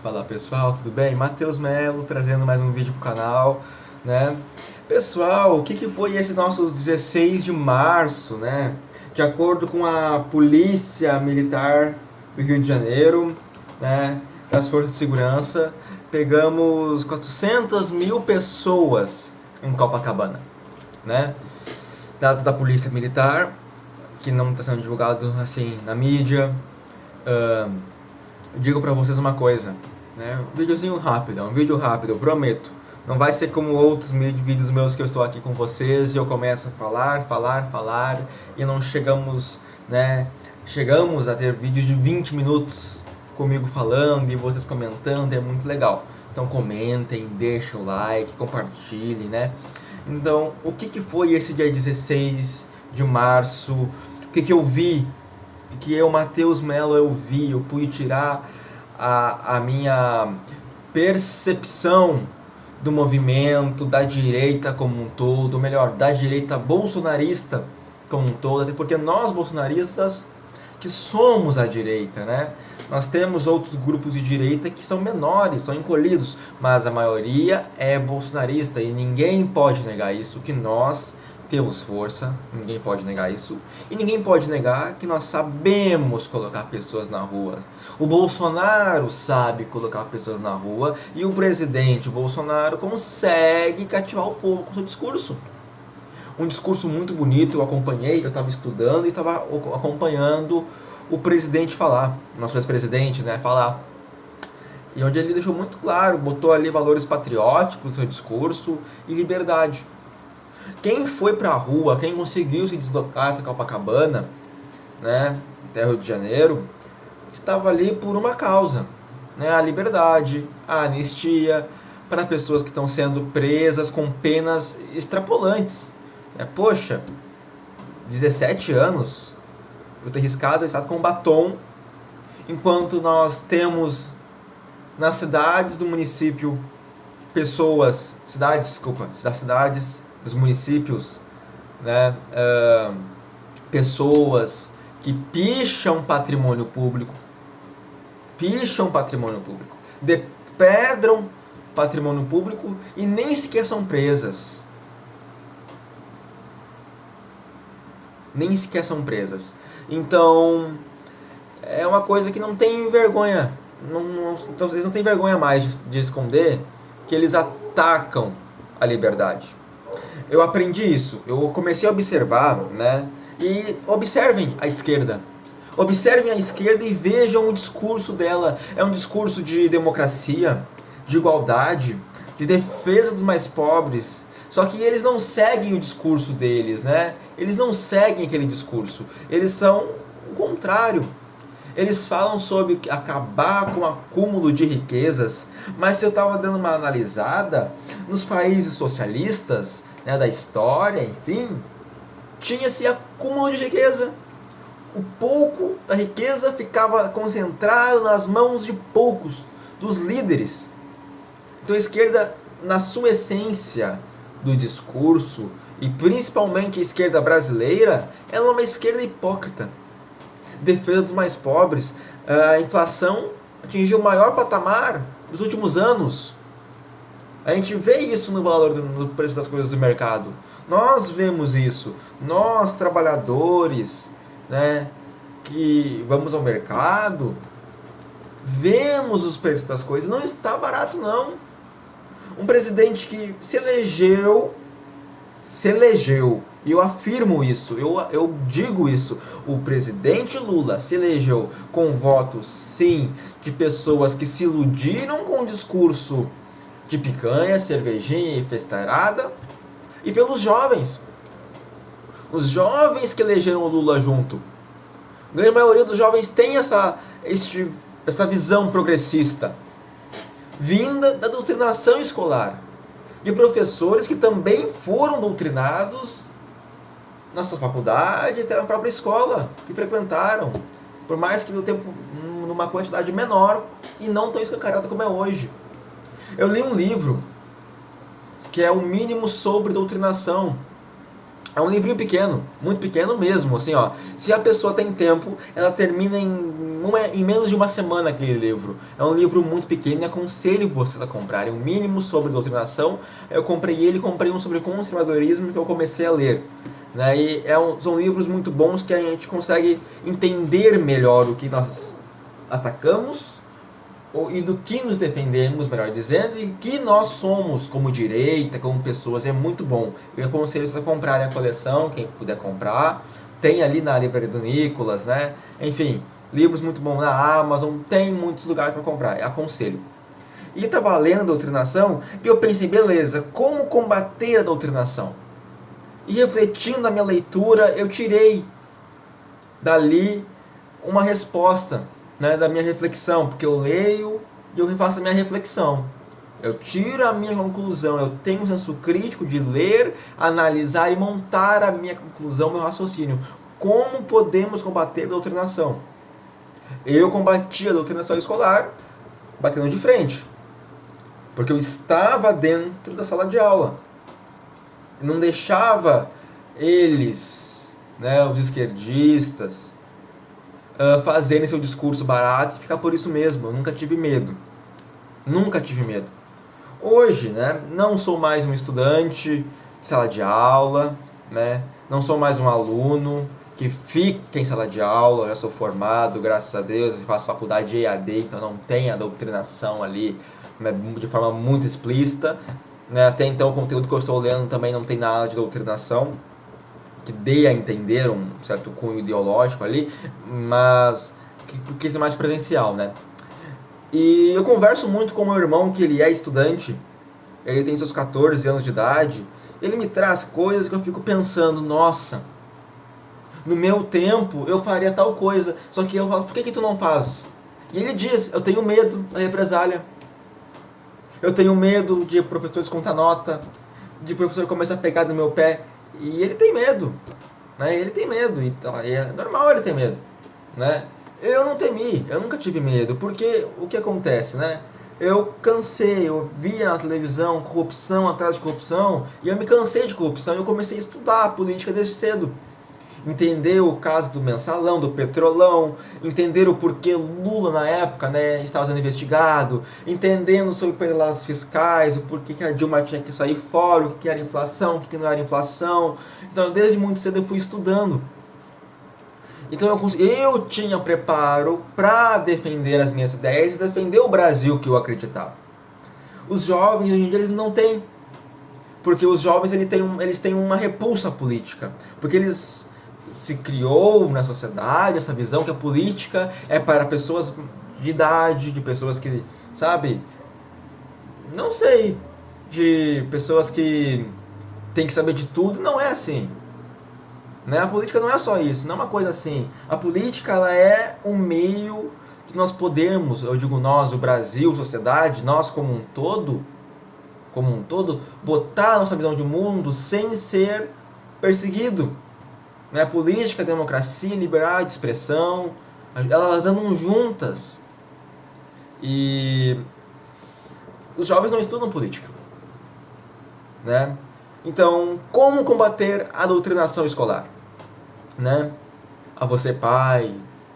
Fala pessoal, tudo bem? Matheus Melo trazendo mais um vídeo pro canal, né? Pessoal, o que foi esse nosso 16 de março, né? De acordo com a Polícia Militar do Rio de Janeiro, né? Das Forças de Segurança, pegamos 400 mil pessoas em Copacabana, né? Dados da Polícia Militar, que não está sendo divulgado assim na mídia. Digo pra vocês uma coisa, né? Um videozinho rápido, é um vídeo rápido, eu prometo. Não vai ser como outros vídeos meus que eu estou aqui com vocês e eu começo a falar e não chegamos, né? Chegamos a ter vídeos de 20 minutos comigo falando e vocês comentando, é muito legal. Então comentem, deixem o like, compartilhem, né? Então, o que foi esse dia 16 de março? O que eu vi? Que eu, Matheus Melo, eu vi, eu pude tirar a minha percepção do movimento, da direita como um todo, ou melhor, da direita bolsonarista como um todo, até porque nós bolsonaristas que somos a direita, né? Nós temos outros grupos de direita que são menores, são encolhidos, mas a maioria é bolsonarista e ninguém pode negar isso, que nós temos força, ninguém pode negar isso, e ninguém pode negar que nós sabemos colocar pessoas na rua. O Bolsonaro sabe colocar pessoas na rua e o presidente Bolsonaro consegue cativar o povo com seu discurso. Um discurso muito bonito, eu acompanhei, eu estava estudando e estava acompanhando o presidente falar, nosso ex-presidente, né, falar. E onde ele deixou muito claro, botou ali valores patrióticos no seu discurso e liberdade. Quem foi pra rua, quem conseguiu se deslocar até Copacabana, né, até Rio de Janeiro, estava ali por uma causa, né, a liberdade, a anistia para pessoas que estão sendo presas com penas extrapolantes. Poxa, 17 anos por ter riscado o estado com batom, enquanto nós temos nas cidades do município pessoas, dos municípios, né, pessoas que picham patrimônio público, depredam patrimônio público e nem sequer são presas. Então, é uma coisa que não tem vergonha. Então, eles não têm vergonha mais de esconder que eles atacam a liberdade. Eu aprendi isso, eu comecei a observar, né? E observem a esquerda. Observem a esquerda e vejam o discurso dela. É um discurso de democracia, de igualdade, de defesa dos mais pobres. Só que eles não seguem o discurso deles, né? Eles não seguem aquele discurso. Eles são o contrário. Eles falam sobre acabar com o acúmulo de riquezas, mas se eu estava dando uma analisada, nos países socialistas, né, da história, enfim, tinha-se acúmulo de riqueza. O pouco da riqueza ficava concentrado nas mãos de poucos, dos líderes. Então a esquerda, na sua essência do discurso, e principalmente a esquerda brasileira, ela é uma esquerda hipócrita. Defesa dos mais pobres, a inflação atingiu o maior patamar dos últimos anos. A gente vê isso no valor, no preço das coisas do mercado. Nós vemos isso. Nós, trabalhadores, né, que vamos ao mercado, vemos os preços das coisas. Não está barato, não. Um presidente que se elegeu, e eu afirmo isso, eu digo isso, o presidente Lula se elegeu com votos, sim, de pessoas que se iludiram com o discurso de picanha, cervejinha e festarada, e pelos jovens. Os jovens que elegeram o Lula junto. A grande maioria dos jovens tem essa visão progressista, vinda da doutrinação escolar. De professores que também foram doutrinados na sua faculdade, até na própria escola, que frequentaram, por mais que no tempo, numa quantidade menor e não tão escancarada como é hoje. Eu li um livro que é o mínimo sobre doutrinação, É um livrinho pequeno, muito pequeno mesmo, assim, ó. Se a pessoa tem tempo, ela termina em menos de uma semana aquele livro. É um livro muito pequeno e aconselho vocês a comprarem. O mínimo sobre doutrinação, eu comprei ele, comprei um sobre conservadorismo que eu comecei a ler. Né? E são livros muito bons que a gente consegue entender melhor o que nós atacamos e do que nos defendemos, melhor dizendo, e que nós somos como direita, como pessoas. É muito bom. Eu aconselho vocês a comprarem a coleção, quem puder comprar. Tem ali na livraria do Nicolas, né? Enfim, livros muito bons na Amazon, tem muitos lugares para comprar. Eu aconselho. E estava lendo a doutrinação e eu pensei, beleza, como combater a doutrinação? E refletindo na minha leitura, eu tirei dali uma resposta, né, da minha reflexão, porque eu leio e eu faço a minha reflexão. Eu tiro a minha conclusão, eu tenho um senso crítico de ler, analisar e montar a minha conclusão, meu raciocínio. Como podemos combater a doutrinação? Eu combati a doutrinação escolar batendo de frente, porque eu estava dentro da sala de aula. Não deixava eles, né, os esquerdistas, fazerem seu discurso barato e ficar por isso mesmo. Eu nunca tive medo. Nunca tive medo. Hoje, né, não sou mais um estudante de sala de aula, né, não sou mais um aluno que fica em sala de aula. Eu já sou formado, graças a Deus, e faço faculdade de EAD, então não tem a doutrinação ali, né, de forma muito explícita. Né, até então o conteúdo que eu estou lendo também não tem nada de doutrinação que dê a entender um certo cunho ideológico ali, mas que é mais presencial, né? E eu converso muito com meu irmão, que ele é estudante, ele tem seus 14 anos de idade, ele me traz coisas que eu fico pensando, nossa, no meu tempo eu faria tal coisa, só que eu falo, por que tu não faz? E ele diz, eu tenho medo da represália, eu tenho medo de professores contar nota, de professor começar a pegar no meu pé, e ele tem medo, né? Ele tem medo, então é normal ele ter medo, né? Eu não temi, eu nunca tive medo, porque o que acontece, né? Eu cansei, eu via na televisão corrupção atrás de corrupção, e eu me cansei de corrupção, e eu comecei a estudar a política desde cedo. Entender o caso do mensalão, do petrolão, entender o porquê Lula na época, né, estava sendo investigado, entendendo sobre penelas fiscais, o porquê que a Dilma tinha que sair fora, o que era inflação, o que não era inflação. Então desde muito cedo eu fui estudando. Então eu tinha preparo para defender as minhas ideias e defender o Brasil que eu acreditava. Os jovens hoje em dia eles não têm, porque os jovens eles têm uma repulsa política, porque eles se criou na sociedade essa visão que a política é para pessoas de idade, de pessoas que, sabe, não sei, de pessoas que tem que saber de tudo. Não é assim, né? A política não é só isso, não é uma coisa assim. A política ela é um meio de nós podermos, eu digo nós, o Brasil, a sociedade, nós como um todo, botar a nossa visão de mundo sem ser perseguido. Né? Política, democracia, liberdade de expressão, elas andam juntas. E os jovens não estudam política. Né? Então, como combater a doutrinação escolar? Né? A você, pai,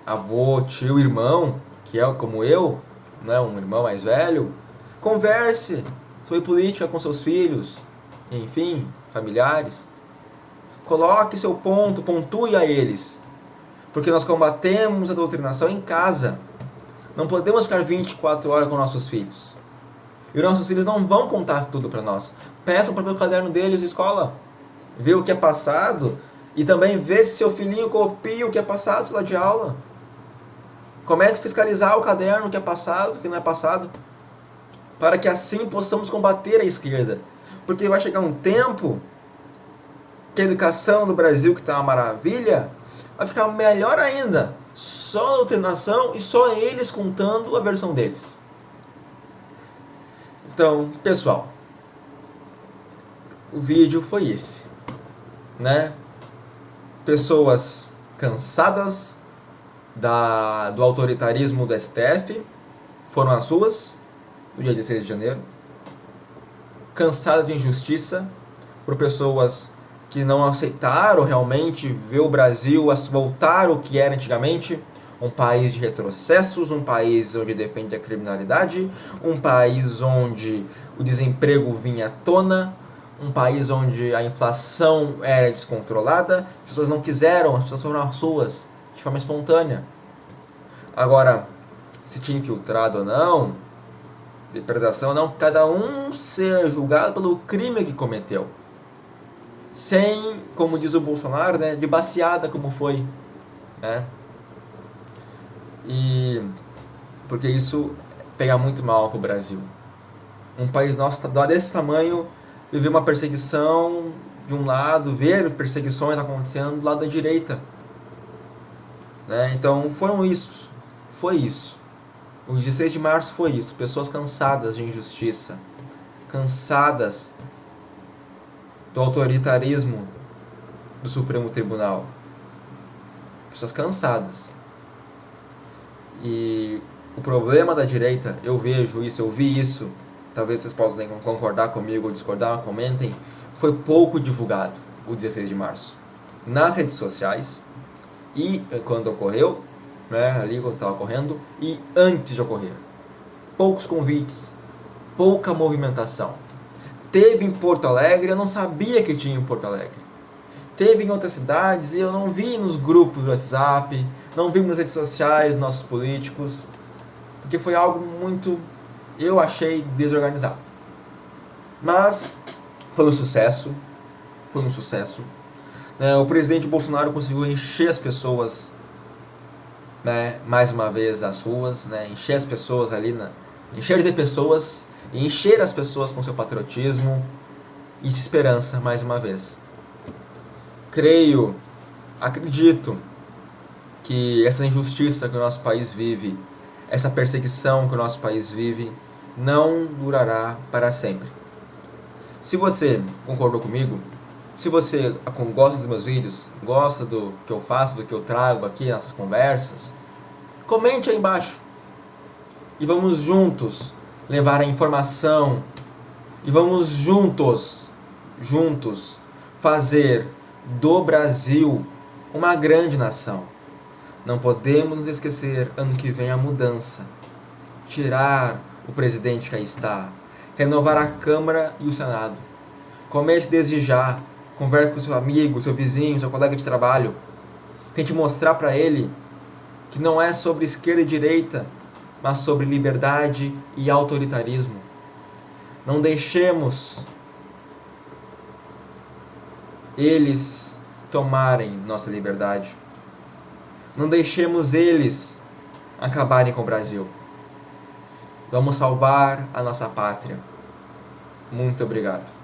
avô, tio, irmão, que é como eu, né? Um irmão mais velho, converse sobre política com seus filhos, enfim, familiares. Coloque seu ponto, pontue a eles. Porque nós combatemos a doutrinação em casa. Não podemos ficar 24 horas com nossos filhos. E os nossos filhos não vão contar tudo para nós. Peçam para ver o caderno deles na escola. Ver o que é passado. E também ver se seu filhinho copia o que é passado na sala de aula. Comece a fiscalizar o caderno, o que é passado, o que não é passado. Para que assim possamos combater a esquerda. Porque vai chegar um tempo que a educação no Brasil, que está uma maravilha, vai ficar melhor ainda. Só a doutrinação e só eles contando a versão deles. Então, pessoal, o vídeo foi esse, né? Pessoas cansadas do autoritarismo do STF foram às ruas no dia 16 de janeiro, cansadas de injustiça por pessoas que não aceitaram realmente ver o Brasil voltar ao que era antigamente, um país de retrocessos, um país onde defende a criminalidade, um país onde o desemprego vinha à tona, um país onde a inflação era descontrolada, as pessoas não quiseram, as pessoas foram às ruas de forma espontânea. Agora, se tinha infiltrado ou não, depredação ou não, cada um ser julgado pelo crime que cometeu. Sem, como diz o Bolsonaro, né, de baseada como foi, né? E porque isso pega muito mal com o Brasil. Um país nosso desse tamanho, viver uma perseguição de um lado, ver perseguições acontecendo do lado da direita, né? Então foi isso. O 16 de março foi isso, pessoas cansadas de injustiça, cansadas do autoritarismo do Supremo Tribunal, pessoas cansadas. E o problema da direita, eu vejo isso, eu vi isso, talvez vocês possam concordar comigo ou discordar, comentem, foi pouco divulgado o 16 de março nas redes sociais e quando ocorreu, né, ali quando estava ocorrendo, e antes de ocorrer. Poucos convites, pouca movimentação. Teve em Porto Alegre, eu não sabia que tinha em Porto Alegre. Teve em outras cidades e eu não vi nos grupos do WhatsApp, não vi nas redes sociais dos nossos políticos, porque foi algo muito, eu achei, desorganizado. Mas foi um sucesso, O presidente Bolsonaro conseguiu encher as pessoas, né, mais uma vez as ruas, né, encher as pessoas ali, encher de pessoas, e encher as pessoas com seu patriotismo e de esperança mais uma vez. Acredito que essa injustiça que o nosso país vive, essa perseguição que o nosso país vive, não durará para sempre. Se você concordou comigo, se você gosta dos meus vídeos, gosta do que eu faço, do que eu trago aqui nessas conversas, comente aí embaixo. E vamos juntos levar a informação. E vamos juntos fazer do Brasil uma grande nação. Não podemos nos esquecer, ano que vem a mudança. Tirar o presidente que aí está. Renovar a Câmara e o Senado. Comece desde já. Converse com seu amigo, seu vizinho, seu colega de trabalho. Tente mostrar para ele que não é sobre esquerda e direita, mas sobre liberdade e autoritarismo. Não deixemos eles tomarem nossa liberdade. Não deixemos eles acabarem com o Brasil. Vamos salvar a nossa pátria. Muito obrigado.